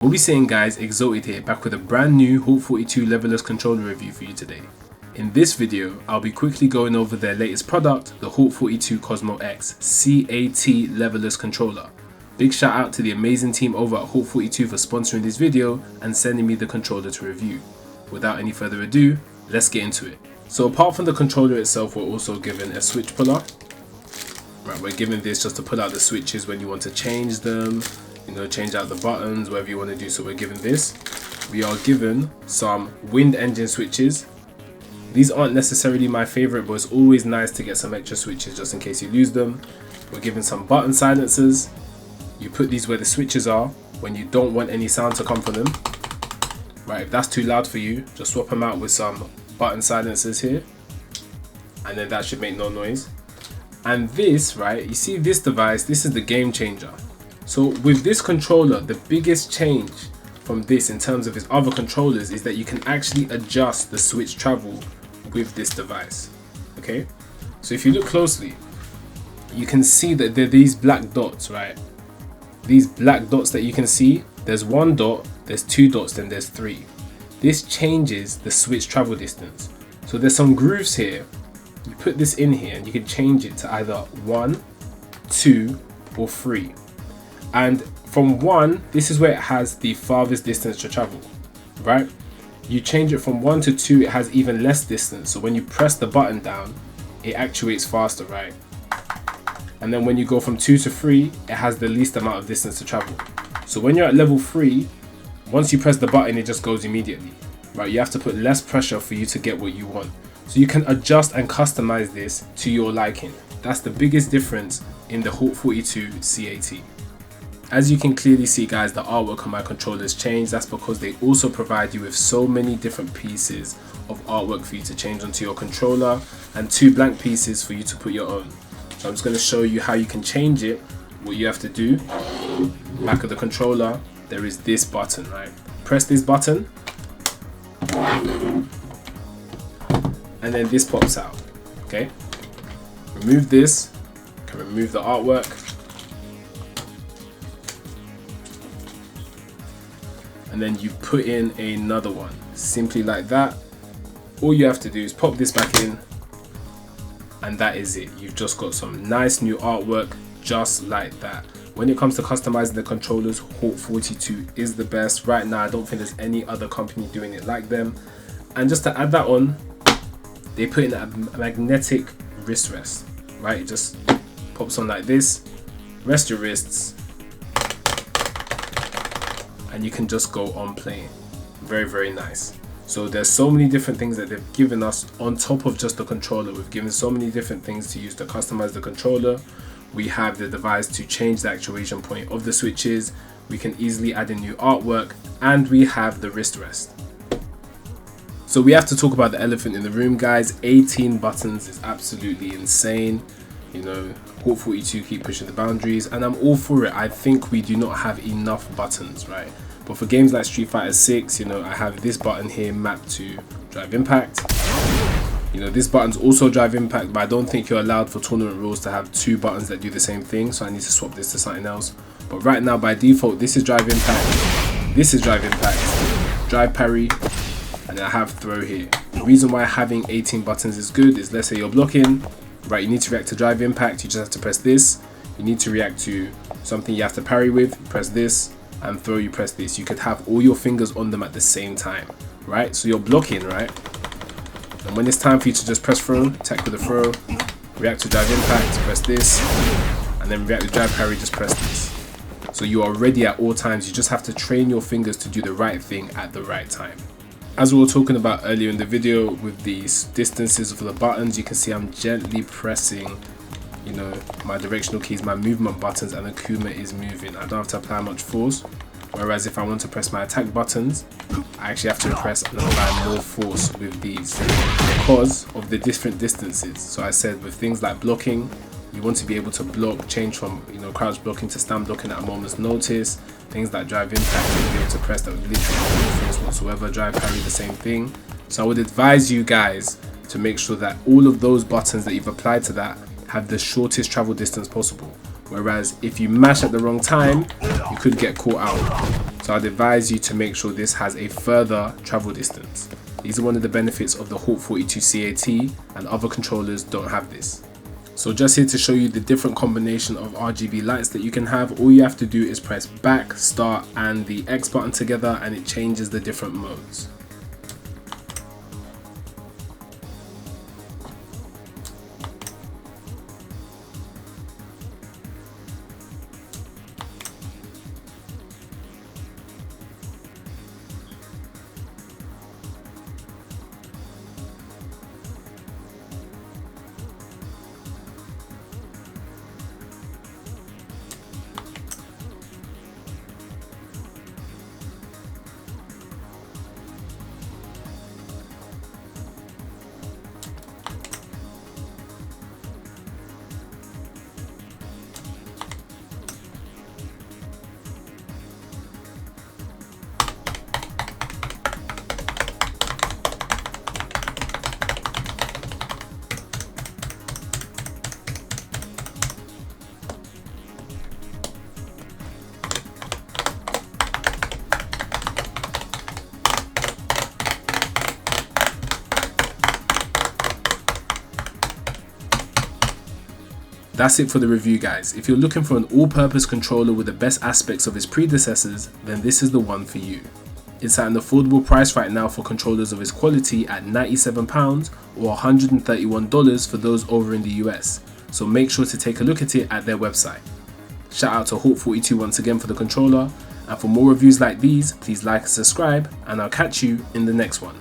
We'll be saying guys, Exalted here, back with a brand new Haute42 Leverless controller review for you today. In this video, I'll be quickly going over their latest product, the Haute42 Cosmo X CAT Leverless controller. Big shout out to the amazing team over at Haute42 for sponsoring this video and sending me the controller to review. Without any further ado, let's get into it. So apart from the controller itself, we're also given a switch puller. Right, we're given this just to pull out the switches when you want to change them, change out the buttons, whatever you want to do. So we're given this. We are given some wind engine switches. These aren't necessarily my favorite, but it's always nice to get some extra switches just in case you lose them. We're given some button silencers. You put these where the switches are when you don't want any sound to come from them. Right, if that's too loud for you, just swap them out with some button silencers here, and then that should make no noise. And this, right, you see this device, this is the game changer. So with this controller, the biggest change from this in terms of its other controllers is that you can actually adjust the switch travel with this device. Okay, so if you look closely, you can see that there are these black dots, right? These black dots that you can see, there's one dot, there's two dots, then there's three. This changes the switch travel distance. So there's some grooves here. You put this in here and you can change it to either 1, 2 or 3. And from 1, this is where it has the farthest distance to travel, right? You change it from 1 to 2, it has even less distance. So when you press the button down, it actuates faster, right? And then when you go from 2 to 3, it has the least amount of distance to travel. So when you're at level 3, once you press the button, it just goes immediately, right? You have to put less pressure for you to get what you want. So you can adjust and customize this to your liking. That's the biggest difference in the Haute42 CAT. As you can clearly see guys, the artwork on my controllers changed. That's because they also provide you with so many different pieces of artwork for you to change onto your controller and 2 blank pieces for you to put your own. So I'm just going to show you how you can change it. What you have to do, back of the controller, there is this button, right? Press this button and then this pops out, okay? Remove this, you can remove the artwork. And then you put in another one, simply like that. All you have to do is pop this back in and that is it. You've just got some nice new artwork just like that. When it comes to customizing the controllers, Haute42 is the best. Right now, I don't think there's any other company doing it like them. And just to add that on, they put in a magnetic wrist rest, right? It just pops on like this, rest your wrists, and you can just go on playing. Very, very nice. So there's so many different things that they've given us on top of just the controller. We've given so many different things to use to customize the controller. We have the device to change the actuation point of the switches. We can easily add in new artwork, and we have the wrist rest. So we have to talk about the elephant in the room guys. 18 buttons is absolutely insane. Haute42 keep pushing the boundaries and I'm all for it. I think we do not have enough buttons, right? But for games like Street Fighter 6, I have this button here mapped to drive impact. This button's also drive impact, but I don't think you're allowed for tournament rules to have 2 buttons that do the same thing, so I need to swap this to something else. But right now by default, this is drive impact, this is drive impact, drive parry, and then I have throw here. The reason why having 18 buttons is good is, let's say you're blocking, right, you need to react to drive impact, you just have to press this. You need to react to something you have to parry with, you press this, and throw, you press this. You could have all your fingers on them at the same time, right? So you're blocking, right? And when it's time for you to just press throw, attack with a throw, react to drive impact, press this, and then react to drive parry, just press this. So you are ready at all times. You just have to train your fingers to do the right thing at the right time. As we were talking about earlier in the video with these distances for the buttons, you can see I'm gently pressing, my directional keys, my movement buttons, and the Kuma is moving. I don't have to apply much force. Whereas if I want to press my attack buttons, I actually have to press and apply more force with these because of the different distances. So I said with things like blocking, you want to be able to block, change from crouch blocking to stand blocking at a moment's notice. Things like drive impact, you'll be able to press that with literally no force whatsoever. Drive parry, the same thing. So I would advise you guys to make sure that all of those buttons that you've applied to that have the shortest travel distance possible. Whereas if you mash at the wrong time, you could get caught out. So So I'd advise you to make sure this has a further travel distance. These are one of the benefits of the Haute42 CAT, and other controllers don't have this. So just here to show you the different combination of RGB lights that you can have, all you have to do is press back, start and the X button together and it changes the different modes. That's it for the review, guys. If you're looking for an all-purpose controller with the best aspects of its predecessors, then this is the one for you. It's at an affordable price right now for controllers of its quality at £97 or $131 for those over in the US, so make sure to take a look at it at their website. Shout out to Haute42 once again for the controller, and for more reviews like these, please like and subscribe, and I'll catch you in the next one.